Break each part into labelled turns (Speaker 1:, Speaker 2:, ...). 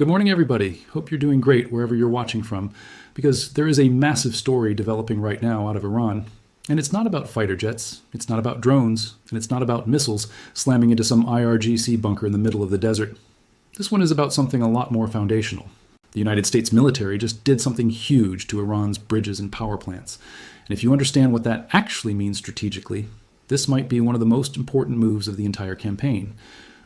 Speaker 1: Good morning, everybody. Hope you're doing great wherever you're watching from, because there is a massive story developing right now out of Iran. And it's not about fighter jets, it's not about drones, and it's not about missiles slamming into some IRGC bunker in the middle of the desert. This one is about something a lot more foundational. The United States military just did something huge to Iran's bridges and power plants. And if you understand what that actually means strategically, this might be one of the most important moves of the entire campaign.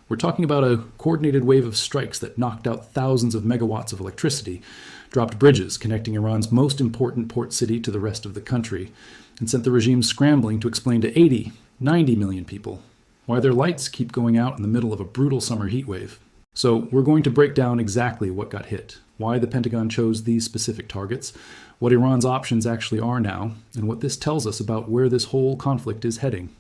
Speaker 1: We're talking about a coordinated wave of strikes that knocked out thousands of megawatts of electricity, dropped bridges connecting Iran's most important port city to the rest of the country, and sent the regime scrambling to explain to 80, 90 million people why their lights keep going out in the middle of a brutal summer heat wave. So we're going to break down exactly what got hit, why the Pentagon chose these specific targets, what Iran's options actually are now, and what this tells us about where this whole conflict is heading.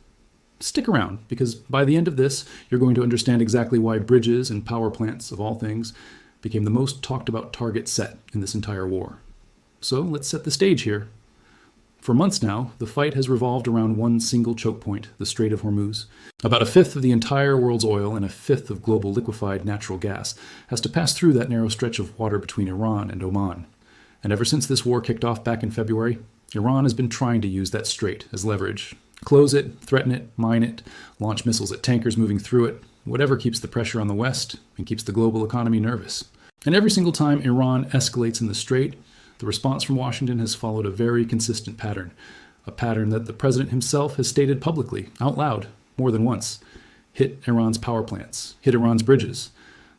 Speaker 1: Stick around, because by the end of this, you're going to understand exactly why bridges and power plants, of all things, became the most talked about target set in this entire war. So let's set the stage here. For months now, the fight has revolved around one single choke point, the Strait of Hormuz. About a fifth of the entire world's oil and a fifth of global liquefied natural gas has to pass through that narrow stretch of water between Iran and Oman. And ever since this war kicked off back in February, Iran has been trying to use that strait as leverage. Close it, threaten it, mine it, launch missiles at tankers moving through it, whatever keeps the pressure on the West and keeps the global economy nervous. And every single time Iran escalates in the strait, the response from Washington has followed a very consistent pattern, a pattern that the president himself has stated publicly, out loud, more than once. Hit Iran's power plants, hit Iran's bridges.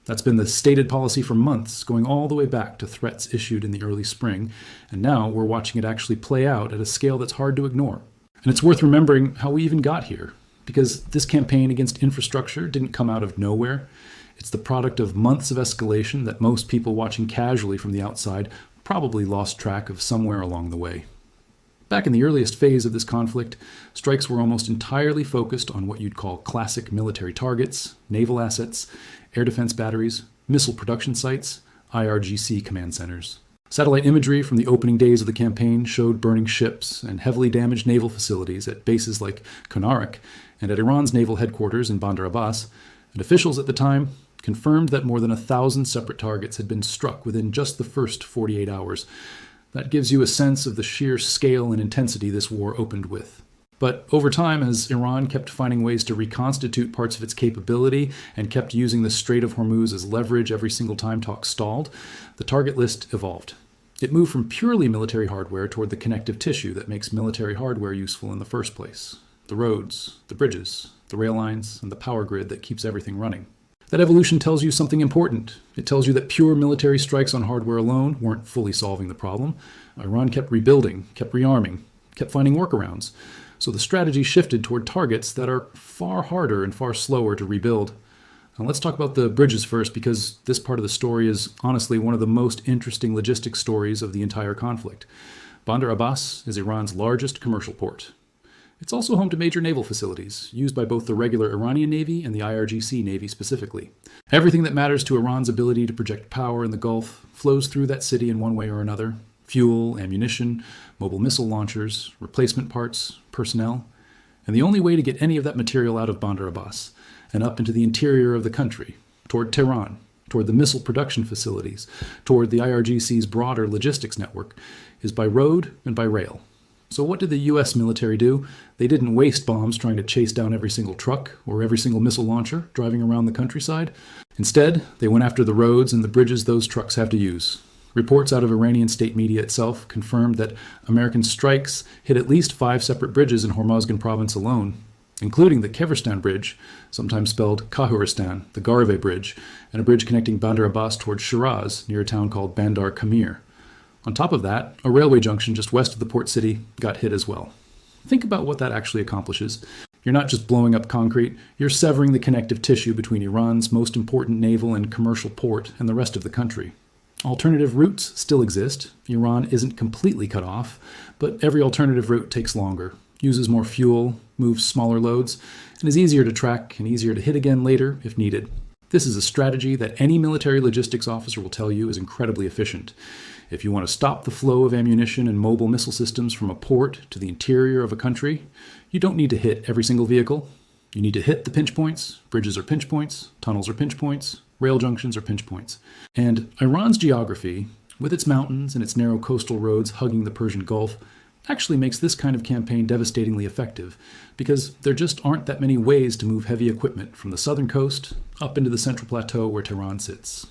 Speaker 1: That's been the stated policy for months, going all the way back to threats issued in the early spring, and now we're watching it actually play out at a scale that's hard to ignore. And it's worth remembering how we even got here, because this campaign against infrastructure didn't come out of nowhere. It's the product of months of escalation that most people watching casually from the outside probably lost track of somewhere along the way. Back in the earliest phase of this conflict, strikes were almost entirely focused on what you'd call classic military targets, naval assets, air defense batteries, missile production sites, IRGC command centers. Satellite imagery from the opening days of the campaign showed burning ships and heavily damaged naval facilities at bases like Konarak and at Iran's naval headquarters in Bandar Abbas, and officials at the time confirmed that more than 1,000 separate targets had been struck within just the first 48 hours. That gives you a sense of the sheer scale and intensity this war opened with. But over time, as Iran kept finding ways to reconstitute parts of its capability and kept using the Strait of Hormuz as leverage every single time talks stalled, the target list evolved. It moved from purely military hardware toward the connective tissue that makes military hardware useful in the first place. The roads, the bridges, the rail lines, and the power grid that keeps everything running. That evolution tells you something important. It tells you that pure military strikes on hardware alone weren't fully solving the problem. Iran kept rebuilding, kept rearming, kept finding workarounds. So the strategy shifted toward targets that are far harder and far slower to rebuild. Now let's talk about the bridges first, because this part of the story is honestly one of the most interesting logistics stories of the entire conflict. Bandar Abbas is Iran's largest commercial port. It's also home to major naval facilities, used by both the regular Iranian Navy and the IRGC Navy specifically. Everything that matters to Iran's ability to project power in the Gulf flows through that city in one way or another. Fuel, ammunition, mobile missile launchers, replacement parts, personnel. And the only way to get any of that material out of Bandar Abbas and up into the interior of the country, toward Tehran, toward the missile production facilities, toward the IRGC's broader logistics network, is by road and by rail. So what did the US military do? They didn't waste bombs trying to chase down every single truck or every single missile launcher driving around the countryside. Instead, they went after the roads and the bridges those trucks have to use. Reports out of Iranian state media itself confirmed that American strikes hit at least 5 separate bridges in Hormozgan province alone, including the Keverstan Bridge, sometimes spelled Kahuristan, the Garve Bridge, and a bridge connecting Bandar Abbas towards Shiraz, near a town called Bandar Kamir. On top of that, a railway junction just west of the port city got hit as well. Think about what that actually accomplishes. You're not just blowing up concrete, you're severing the connective tissue between Iran's most important naval and commercial port and the rest of the country. Alternative routes still exist. Iran isn't completely cut off, but every alternative route takes longer, uses more fuel, moves smaller loads, and is easier to track and easier to hit again later if needed. This is a strategy that any military logistics officer will tell you is incredibly efficient. If you want to stop the flow of ammunition and mobile missile systems from a port to the interior of a country, you don't need to hit every single vehicle. You need to hit the pinch points. Bridges are pinch points, tunnels are pinch points, rail junctions, or pinch points. And Iran's geography, with its mountains and its narrow coastal roads hugging the Persian Gulf, actually makes this kind of campaign devastatingly effective, because there just aren't that many ways to move heavy equipment from the southern coast up into the central plateau where Tehran sits.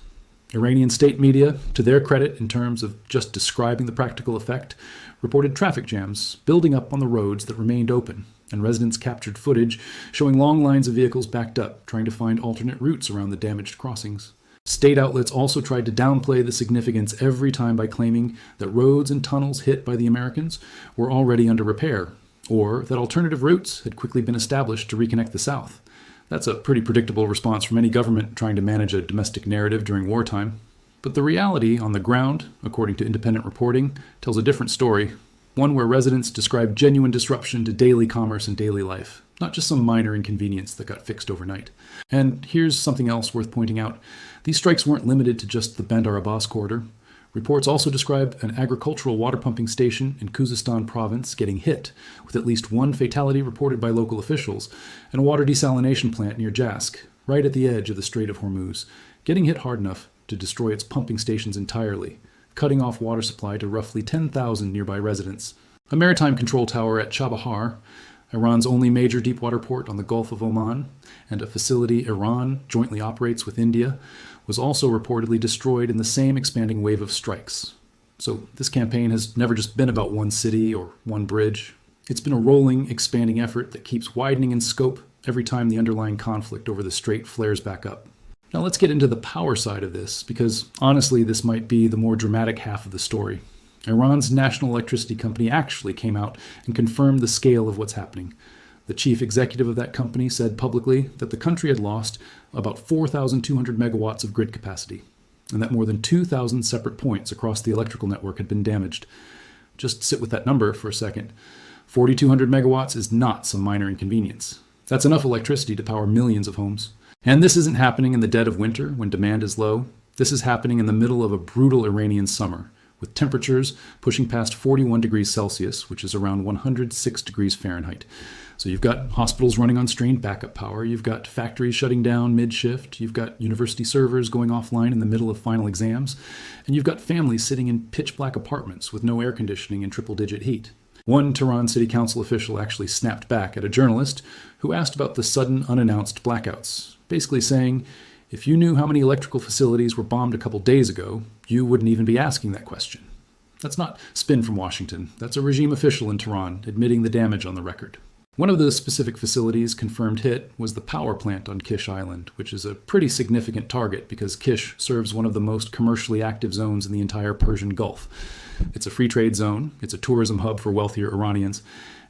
Speaker 1: Iranian state media, to their credit in terms of just describing the practical effect, reported traffic jams building up on the roads that remained open, and residents captured footage showing long lines of vehicles backed up, trying to find alternate routes around the damaged crossings. State outlets also tried to downplay the significance every time by claiming that roads and tunnels hit by the Americans were already under repair, or that alternative routes had quickly been established to reconnect the South. That's a pretty predictable response from any government trying to manage a domestic narrative during wartime. But the reality on the ground, according to independent reporting, tells a different story, one where residents describe genuine disruption to daily commerce and daily life, not just some minor inconvenience that got fixed overnight. And here's something else worth pointing out. These strikes weren't limited to just the Bandar Abbas corridor. Reports also describe an agricultural water pumping station in Khuzestan province getting hit, with at least one fatality reported by local officials, and a water desalination plant near Jask, right at the edge of the Strait of Hormuz, getting hit hard enough to destroy its pumping stations entirely, cutting off water supply to roughly 10,000 nearby residents. A maritime control tower at Chabahar, Iran's only major deepwater port on the Gulf of Oman, and a facility Iran jointly operates with India, was also reportedly destroyed in the same expanding wave of strikes. So this campaign has never just been about one city or one bridge. It's been a rolling, expanding effort that keeps widening in scope every time the underlying conflict over the strait flares back up. Now let's get into the power side of this, because honestly this might be the more dramatic half of the story. Iran's national electricity company actually came out and confirmed the scale of what's happening. The chief executive of that company said publicly that the country had lost about 4,200 megawatts of grid capacity, and that more than 2,000 separate points across the electrical network had been damaged. Just sit with that number for a second. 4,200 megawatts is not some minor inconvenience. That's enough electricity to power millions of homes. And this isn't happening in the dead of winter when demand is low. This is happening in the middle of a brutal Iranian summer, with temperatures pushing past 41 degrees Celsius, which is around 106 degrees Fahrenheit. So you've got hospitals running on strained backup power, you've got factories shutting down mid-shift, you've got university servers going offline in the middle of final exams, and you've got families sitting in pitch-black apartments with no air conditioning and triple-digit heat. One Tehran City Council official actually snapped back at a journalist who asked about the sudden unannounced blackouts, basically saying, if you knew how many electrical facilities were bombed a couple days ago, you wouldn't even be asking that question. That's not spin from Washington. That's a regime official in Tehran admitting the damage on the record. One of the specific facilities confirmed hit was the power plant on Kish Island, which is a pretty significant target because Kish serves one of the most commercially active zones in the entire Persian Gulf. It's a free trade zone, it's a tourism hub for wealthier Iranians,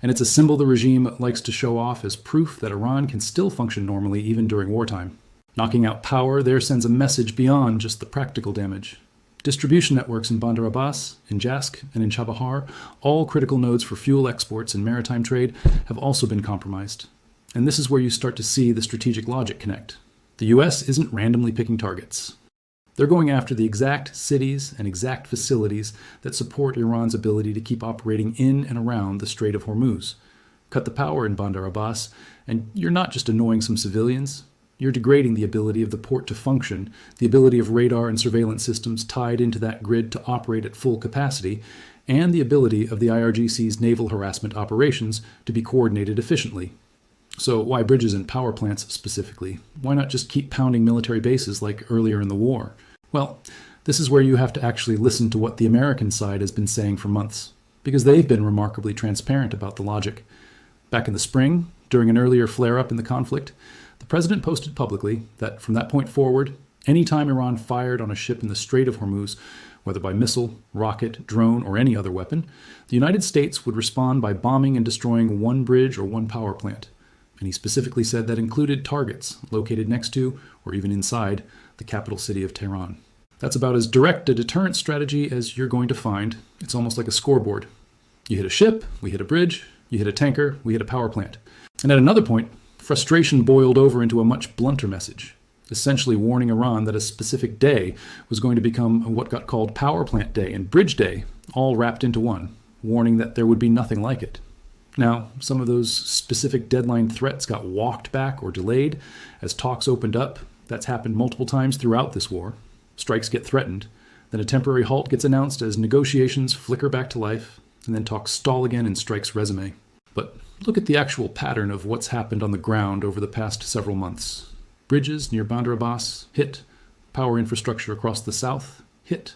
Speaker 1: and it's a symbol the regime likes to show off as proof that Iran can still function normally even during wartime. Knocking out power there sends a message beyond just the practical damage. Distribution networks in Bandar Abbas, in Jask, and in Chabahar, all critical nodes for fuel exports and maritime trade, have also been compromised. And this is where you start to see the strategic logic connect. The US isn't randomly picking targets. They're going after the exact cities and exact facilities that support Iran's ability to keep operating in and around the Strait of Hormuz. Cut the power in Bandar Abbas, and you're not just annoying some civilians, you're degrading the ability of the port to function, the ability of radar and surveillance systems tied into that grid to operate at full capacity, and the ability of the IRGC's naval harassment operations to be coordinated efficiently. So why bridges and power plants specifically? Why not just keep pounding military bases like earlier in the war? Well, this is where you have to actually listen to what the American side has been saying for months, because they've been remarkably transparent about the logic. Back in the spring, during an earlier flare-up in the conflict, the president posted publicly that from that point forward, any time Iran fired on a ship in the Strait of Hormuz, whether by missile, rocket, drone, or any other weapon, the United States would respond by bombing and destroying one bridge or one power plant. And he specifically said that included targets located next to, or even inside, the capital city of Tehran. That's about as direct a deterrent strategy as you're going to find. It's almost like a scoreboard. You hit a ship, we hit a bridge. You hit a tanker, we hit a power plant. And at another point, frustration boiled over into a much blunter message, essentially warning Iran that a specific day was going to become what got called Power Plant Day and Bridge Day, all wrapped into one, warning that there would be nothing like it. Now, some of those specific deadline threats got walked back or delayed as talks opened up, That's happened multiple times throughout this war. Strikes get threatened. Then a temporary halt gets announced as negotiations flicker back to life, and then talks stall again in strike's resume. But look at the actual pattern of what's happened on the ground over the past several months. Bridges near Bandar Abbas, hit. Power infrastructure across the south, hit.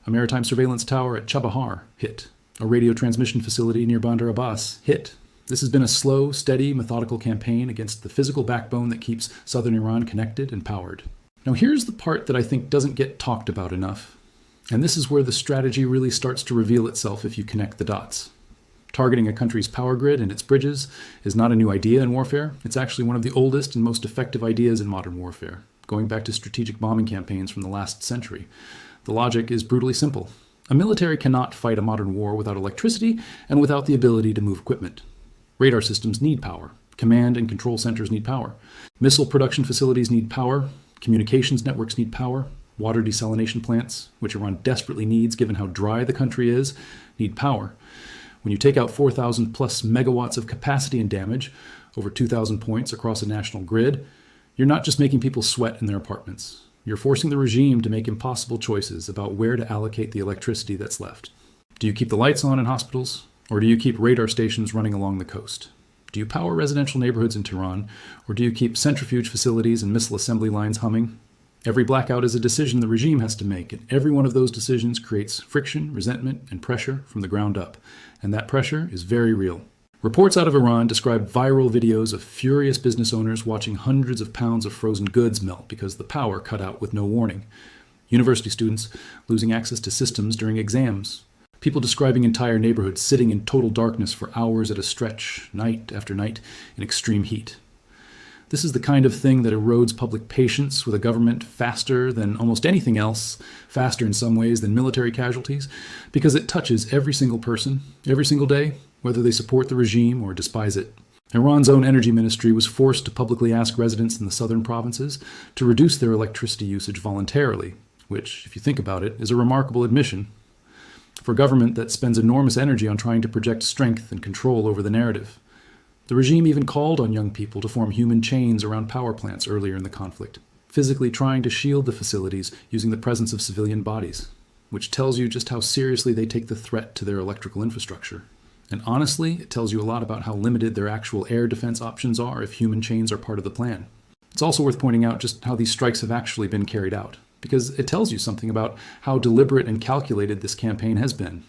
Speaker 1: A maritime surveillance tower at Chabahar, hit. A radio transmission facility near Bandar Abbas, hit. This has been a slow, steady, methodical campaign against the physical backbone that keeps southern Iran connected and powered. Now here's the part that I think doesn't get talked about enough. And this is where the strategy really starts to reveal itself if you connect the dots. Targeting a country's power grid and its bridges is not a new idea in warfare. It's actually one of the oldest and most effective ideas in modern warfare, going back to strategic bombing campaigns from the last century. The logic is brutally simple. A military cannot fight a modern war without electricity and without the ability to move equipment. Radar systems need power. Command and control centers need power. Missile production facilities need power. Communications networks need power. Water desalination plants, which Iran desperately needs given how dry the country is, need power. When you take out 4,000 plus megawatts of capacity and damage, over 2,000 points across a national grid, you're not just making people sweat in their apartments. You're forcing the regime to make impossible choices about where to allocate the electricity that's left. Do you keep the lights on in hospitals, or do you keep radar stations running along the coast? Do you power residential neighborhoods in Tehran, or do you keep centrifuge facilities and missile assembly lines humming? Every blackout is a decision the regime has to make, and every one of those decisions creates friction, resentment, and pressure from the ground up. And that pressure is very real. Reports out of Iran describe viral videos of furious business owners watching hundreds of pounds of frozen goods melt because the power cut out with no warning. University students losing access to systems during exams. People describing entire neighborhoods sitting in total darkness for hours at a stretch, night after night, in extreme heat. This is the kind of thing that erodes public patience with a government faster than almost anything else, faster in some ways than military casualties, because it touches every single person, every single day, whether they support the regime or despise it. Iran's own energy ministry was forced to publicly ask residents in the southern provinces to reduce their electricity usage voluntarily, which, if you think about it, is a remarkable admission for a government that spends enormous energy on trying to project strength and control over the narrative. The regime even called on young people to form human chains around power plants earlier in the conflict, physically trying to shield the facilities using the presence of civilian bodies, which tells you just how seriously they take the threat to their electrical infrastructure. And honestly, it tells you a lot about how limited their actual air defense options are if human chains are part of the plan. It's also worth pointing out just how these strikes have actually been carried out, because it tells you something about how deliberate and calculated this campaign has been.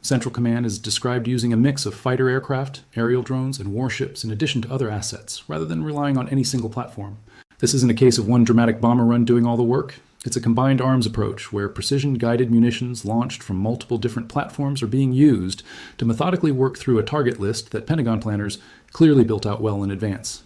Speaker 1: Central Command is described using a mix of fighter aircraft, aerial drones, and warships in addition to other assets, rather than relying on any single platform. This isn't a case of one dramatic bomber run doing all the work. It's a combined arms approach where precision-guided munitions launched from multiple different platforms are being used to methodically work through a target list that Pentagon planners clearly built out well in advance.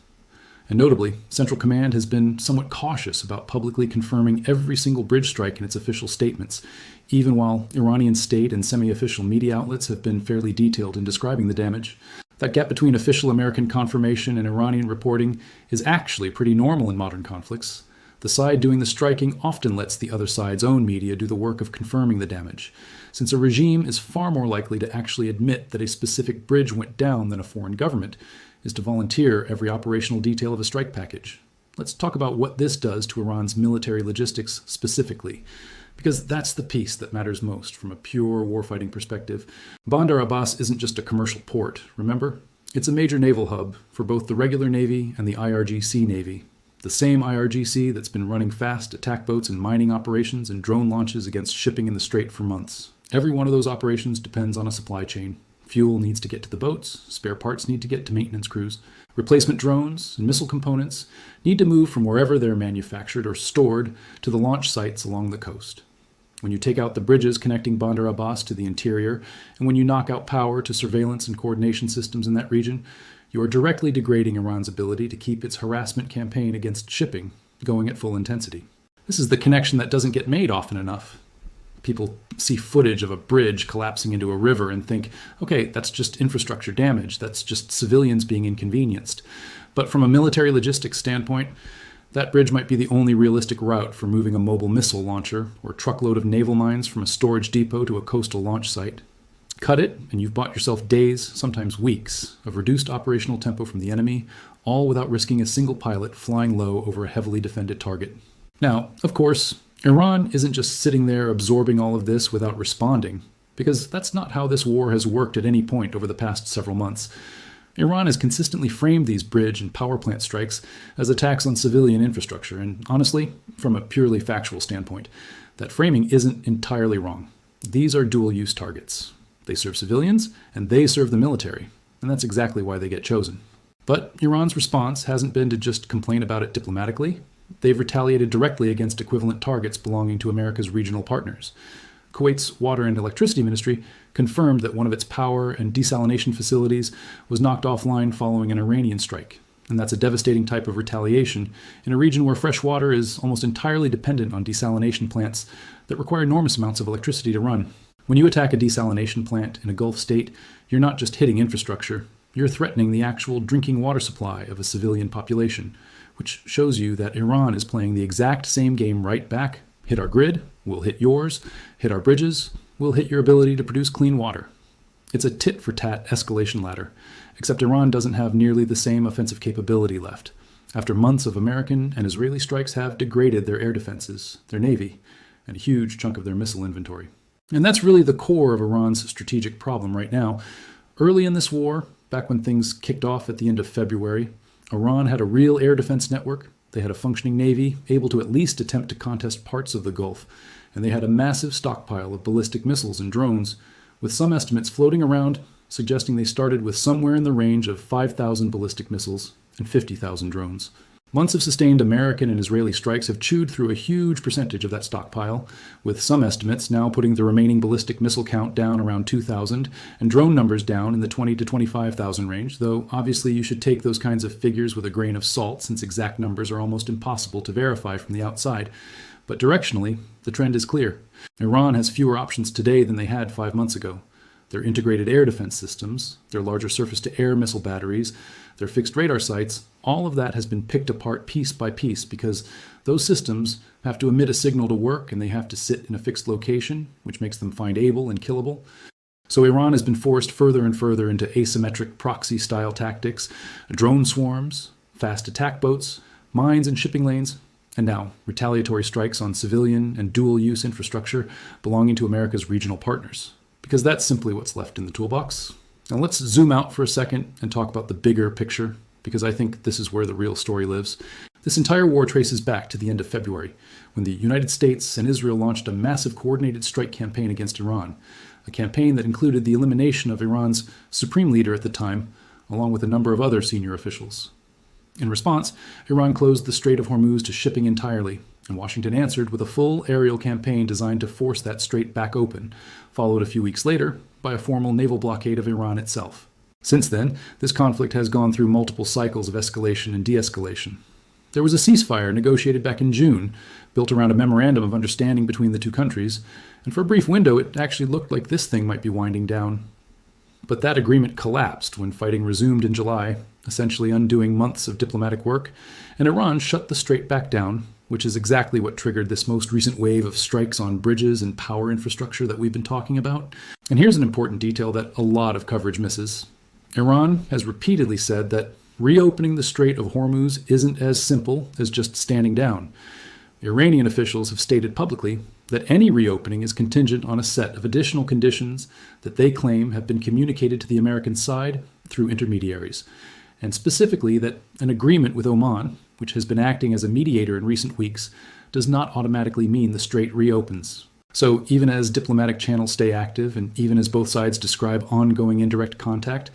Speaker 1: And notably, Central Command has been somewhat cautious about publicly confirming every single bridge strike in its official statements, even while Iranian state and semi-official media outlets have been fairly detailed in describing the damage. That gap between official American confirmation and Iranian reporting is actually pretty normal in modern conflicts. The side doing the striking often lets the other side's own media do the work of confirming the damage, since a regime is far more likely to actually admit that a specific bridge went down than a foreign government is to volunteer every operational detail of a strike package. Let's talk about what this does to Iran's military logistics specifically, because that's the piece that matters most from a pure warfighting perspective. Bandar Abbas isn't just a commercial port, remember? It's a major naval hub for both the regular Navy and the IRGC Navy. The same IRGC that's been running fast attack boats and mining operations and drone launches against shipping in the Strait for months. Every one of those operations depends on a supply chain. Fuel needs to get to the boats, spare parts need to get to maintenance crews. Replacement drones and missile components need to move from wherever they're manufactured or stored to the launch sites along the coast. When you take out the bridges connecting Bandar Abbas to the interior, and when you knock out power to surveillance and coordination systems in that region, you are directly degrading Iran's ability to keep its harassment campaign against shipping going at full intensity. This is the connection that doesn't get made often enough. People see footage of a bridge collapsing into a river and think, okay, that's just infrastructure damage, that's just civilians being inconvenienced. But from a military logistics standpoint, that bridge might be the only realistic route for moving a mobile missile launcher or truckload of naval mines from a storage depot to a coastal launch site. Cut it, and you've bought yourself days, sometimes weeks, of reduced operational tempo from the enemy, all without risking a single pilot flying low over a heavily defended target. Now, of course, Iran isn't just sitting there absorbing all of this without responding, because that's not how this war has worked at any point over the past several months. Iran has consistently framed these bridge and power plant strikes as attacks on civilian infrastructure, and honestly, from a purely factual standpoint, that framing isn't entirely wrong. These are dual-use targets. They serve civilians, and they serve the military, and that's exactly why they get chosen. But Iran's response hasn't been to just complain about it diplomatically. They've retaliated directly against equivalent targets belonging to America's regional partners. Kuwait's Water and Electricity Ministry confirmed that one of its power and desalination facilities was knocked offline following an Iranian strike. And that's a devastating type of retaliation in a region where fresh water is almost entirely dependent on desalination plants that require enormous amounts of electricity to run. When you attack a desalination plant in a Gulf state, you're not just hitting infrastructure, you're threatening the actual drinking water supply of a civilian population, which shows you that Iran is playing the exact same game right back. Hit our grid, we'll hit yours. Hit our bridges, we'll hit your ability to produce clean water. It's a tit-for-tat escalation ladder, except Iran doesn't have nearly the same offensive capability left, after months of American and Israeli strikes have degraded their air defenses, their navy, and a huge chunk of their missile inventory. And that's really the core of Iran's strategic problem right now. Early in this war, back when things kicked off at the end of February, Iran had a real air defense network. They had a functioning navy, able to at least attempt to contest parts of the Gulf, and they had a massive stockpile of ballistic missiles and drones, with some estimates floating around suggesting they started with somewhere in the range of 5,000 ballistic missiles and 50,000 drones. Months of sustained American and Israeli strikes have chewed through a huge percentage of that stockpile, with some estimates now putting the remaining ballistic missile count down around 2,000 and drone numbers down in the 20 to 25,000 range, though obviously you should take those kinds of figures with a grain of salt since exact numbers are almost impossible to verify from the outside. But directionally, the trend is clear. Iran has fewer options today than they had 5 months ago. Their integrated air defense systems, their larger surface-to-air missile batteries, their fixed radar sites, all of that has been picked apart piece by piece because those systems have to emit a signal to work and they have to sit in a fixed location, which makes them findable and killable. So Iran has been forced further and further into asymmetric proxy-style tactics, drone swarms, fast attack boats, mines and shipping lanes, and now retaliatory strikes on civilian and dual-use infrastructure belonging to America's regional partners. Because that's simply what's left in the toolbox. Now let's zoom out for a second and talk about the bigger picture, because I think this is where the real story lives. This entire war traces back to the end of February, when the United States and Israel launched a massive coordinated strike campaign against Iran, a campaign that included the elimination of Iran's supreme leader at the time, along with a number of other senior officials. In response, Iran closed the Strait of Hormuz to shipping entirely, and Washington answered with a full aerial campaign designed to force that strait back open, followed a few weeks later by a formal naval blockade of Iran itself. Since then, this conflict has gone through multiple cycles of escalation and de-escalation. There was a ceasefire negotiated back in June, built around a memorandum of understanding between the two countries, and for a brief window it actually looked like this thing might be winding down. But that agreement collapsed when fighting resumed in July, essentially undoing months of diplomatic work, and Iran shut the strait back down, which is exactly what triggered this most recent wave of strikes on bridges and power infrastructure that we've been talking about. And here's an important detail that a lot of coverage misses. Iran has repeatedly said that reopening the Strait of Hormuz isn't as simple as just standing down. Iranian officials have stated publicly that any reopening is contingent on a set of additional conditions that they claim have been communicated to the American side through intermediaries, and specifically that an agreement with Oman, which has been acting as a mediator in recent weeks, does not automatically mean the strait reopens. So even as diplomatic channels stay active, and even as both sides describe ongoing indirect contact,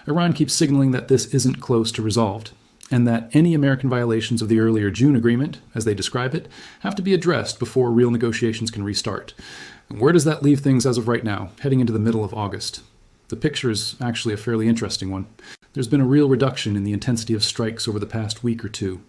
Speaker 1: Iran keeps signaling that this isn't close to resolved, and that any American violations of the earlier June agreement, as they describe it, have to be addressed before real negotiations can restart. And where does that leave things as of right now, heading into the middle of August? The picture is actually a fairly interesting one. There's been a real reduction in the intensity of strikes over the past week or two,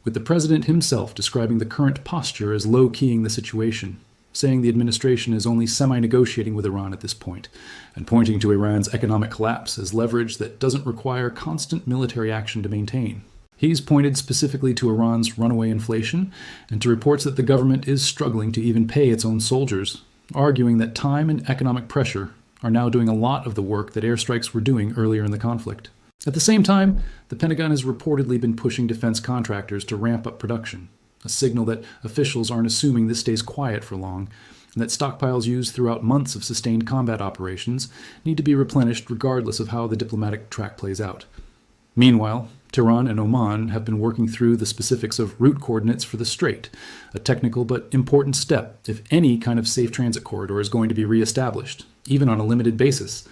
Speaker 1: with the president himself describing the current posture as low-keying the situation, saying the administration is only semi-negotiating with Iran at this point, and pointing to Iran's economic collapse as leverage that doesn't require constant military action to maintain. He's pointed specifically to Iran's runaway inflation and to reports that the government is struggling to even pay its own soldiers, arguing that time and economic pressure are now doing a lot of the work that airstrikes were doing earlier in the conflict. At the same time, the Pentagon has reportedly been pushing defense contractors to ramp up production, a signal that officials aren't assuming this stays quiet for long, and that stockpiles used throughout months of sustained combat operations need to be replenished regardless of how the diplomatic track plays out. Meanwhile, Tehran and Oman have been working through the specifics of route coordinates for the Strait, a technical but important step if any kind of safe transit corridor is going to be reestablished, even on a limited basis.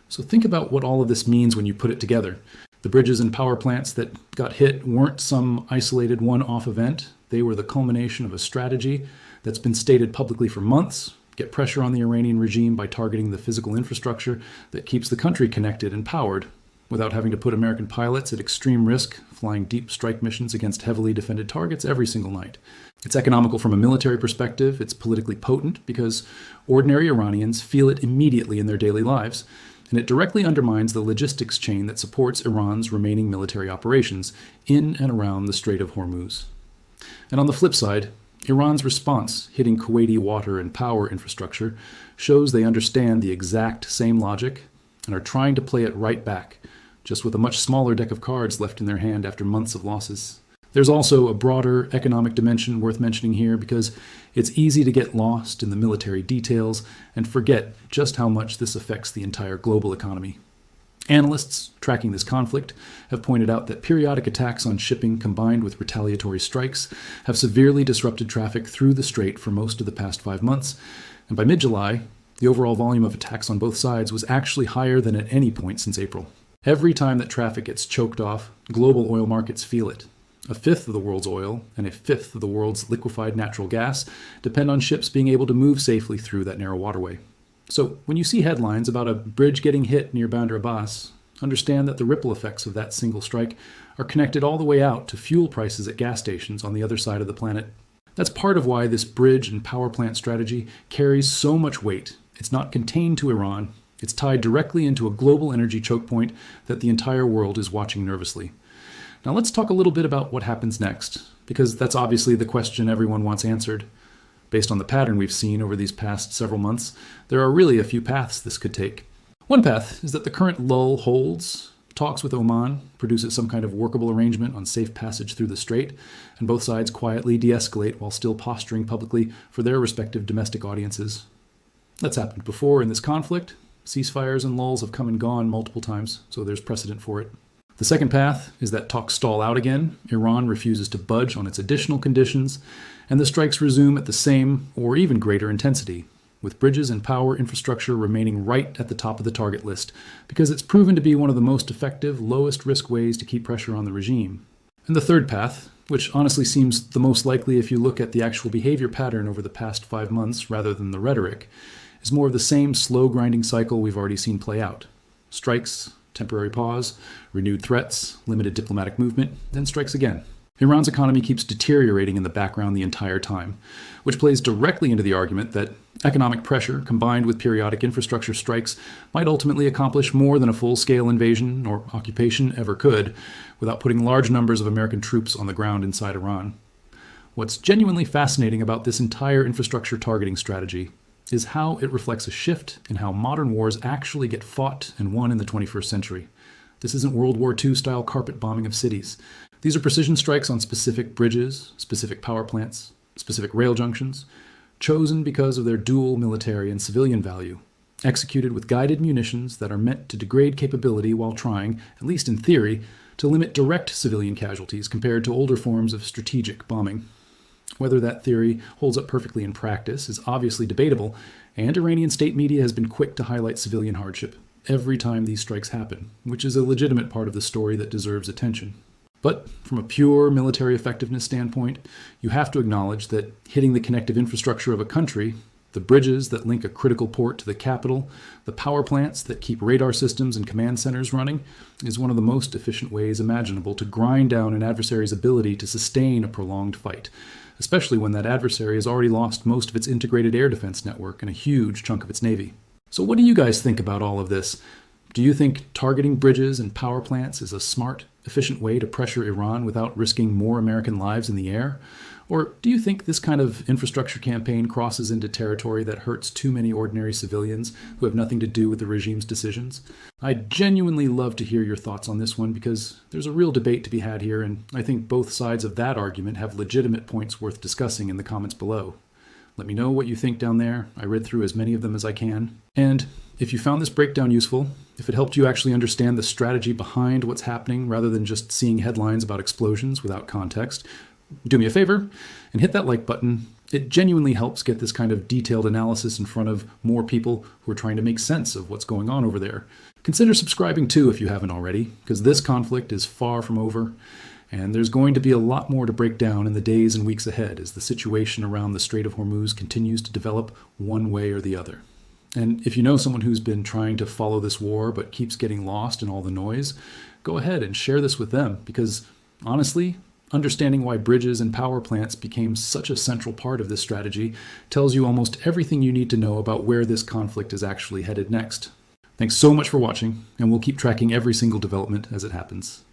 Speaker 1: So think about what all of this means when you put it together. The bridges and power plants that got hit weren't some isolated one-off event. They were the culmination of a strategy that's been stated publicly for months: get pressure on the Iranian regime by targeting the physical infrastructure that keeps the country connected and powered, without having to put American pilots at extreme risk, flying deep strike missions against heavily defended targets every single night. It's economical from a military perspective. It's politically potent because ordinary Iranians feel it immediately in their daily lives, and it directly undermines the logistics chain that supports Iran's remaining military operations in and around the Strait of Hormuz. And on the flip side, Iran's response, hitting Kuwaiti water and power infrastructure, shows they understand the exact same logic and are trying to play it right back, just with a much smaller deck of cards left in their hand after months of losses. There's also a broader economic dimension worth mentioning here because it's easy to get lost in the military details and forget just how much this affects the entire global economy. Analysts tracking this conflict have pointed out that periodic attacks on shipping combined with retaliatory strikes have severely disrupted traffic through the strait for most of the past 5 months, and by mid-July, the overall volume of attacks on both sides was actually higher than at any point since April. Every time that traffic gets choked off, global oil markets feel it. A fifth of the world's oil and a fifth of the world's liquefied natural gas depend on ships being able to move safely through that narrow waterway. So when you see headlines about a bridge getting hit near Bandar Abbas, understand that the ripple effects of that single strike are connected all the way out to fuel prices at gas stations on the other side of the planet. That's part of why this bridge and power plant strategy carries so much weight. It's not contained to Iran. It's tied directly into a global energy choke point that the entire world is watching nervously. Now let's talk a little bit about what happens next, because that's obviously the question everyone wants answered. Based on the pattern we've seen over these past several months, there are really a few paths this could take. One path is that the current lull holds, talks with Oman produces some kind of workable arrangement on safe passage through the strait, and both sides quietly de-escalate while still posturing publicly for their respective domestic audiences. That's happened before in this conflict. Ceasefires and lulls have come and gone multiple times, so there's precedent for it. The second path is that talks stall out again, Iran refuses to budge on its additional conditions, and the strikes resume at the same or even greater intensity, with bridges and power infrastructure remaining right at the top of the target list, because it's proven to be one of the most effective, lowest risk ways to keep pressure on the regime. And the third path, which honestly seems the most likely if you look at the actual behavior pattern over the past 5 months rather than the rhetoric, is more of the same slow grinding cycle we've already seen play out. Strikes, temporary pause, renewed threats, limited diplomatic movement, then strikes again. Iran's economy keeps deteriorating in the background the entire time, which plays directly into the argument that economic pressure combined with periodic infrastructure strikes might ultimately accomplish more than a full-scale invasion or occupation ever could without putting large numbers of American troops on the ground inside Iran. What's genuinely fascinating about this entire infrastructure targeting strategy is how it reflects a shift in how modern wars actually get fought and won in the 21st century. This isn't World War II-style carpet bombing of cities. These are precision strikes on specific bridges, specific power plants, specific rail junctions, chosen because of their dual military and civilian value, executed with guided munitions that are meant to degrade capability while trying, at least in theory, to limit direct civilian casualties compared to older forms of strategic bombing. Whether that theory holds up perfectly in practice is obviously debatable, and Iranian state media has been quick to highlight civilian hardship every time these strikes happen, which is a legitimate part of the story that deserves attention. But from a pure military effectiveness standpoint, you have to acknowledge that hitting the connective infrastructure of a country, the bridges that link a critical port to the capital, the power plants that keep radar systems and command centers running, is one of the most efficient ways imaginable to grind down an adversary's ability to sustain a prolonged fight, especially when that adversary has already lost most of its integrated air defense network and a huge chunk of its navy. So what do you guys think about all of this? Do you think targeting bridges and power plants is a smart, efficient way to pressure Iran without risking more American lives in the air? Or do you think this kind of infrastructure campaign crosses into territory that hurts too many ordinary civilians who have nothing to do with the regime's decisions? I'd genuinely love to hear your thoughts on this one because there's a real debate to be had here, and I think both sides of that argument have legitimate points worth discussing in the comments below. Let me know what you think down there. I read through as many of them as I can. And if you found this breakdown useful, if it helped you actually understand the strategy behind what's happening rather than just seeing headlines about explosions without context, do me a favor and hit that like button. It genuinely helps get this kind of detailed analysis in front of more people who are trying to make sense of what's going on over there. Consider subscribing too if you haven't already, because this conflict is far from over, and there's going to be a lot more to break down in the days and weeks ahead as the situation around the Strait of Hormuz continues to develop one way or the other. And if you know someone who's been trying to follow this war but keeps getting lost in all the noise, go ahead and share this with them, because honestly, understanding why bridges and power plants became such a central part of this strategy tells you almost everything you need to know about where this conflict is actually headed next. Thanks so much for watching, and we'll keep tracking every single development as it happens.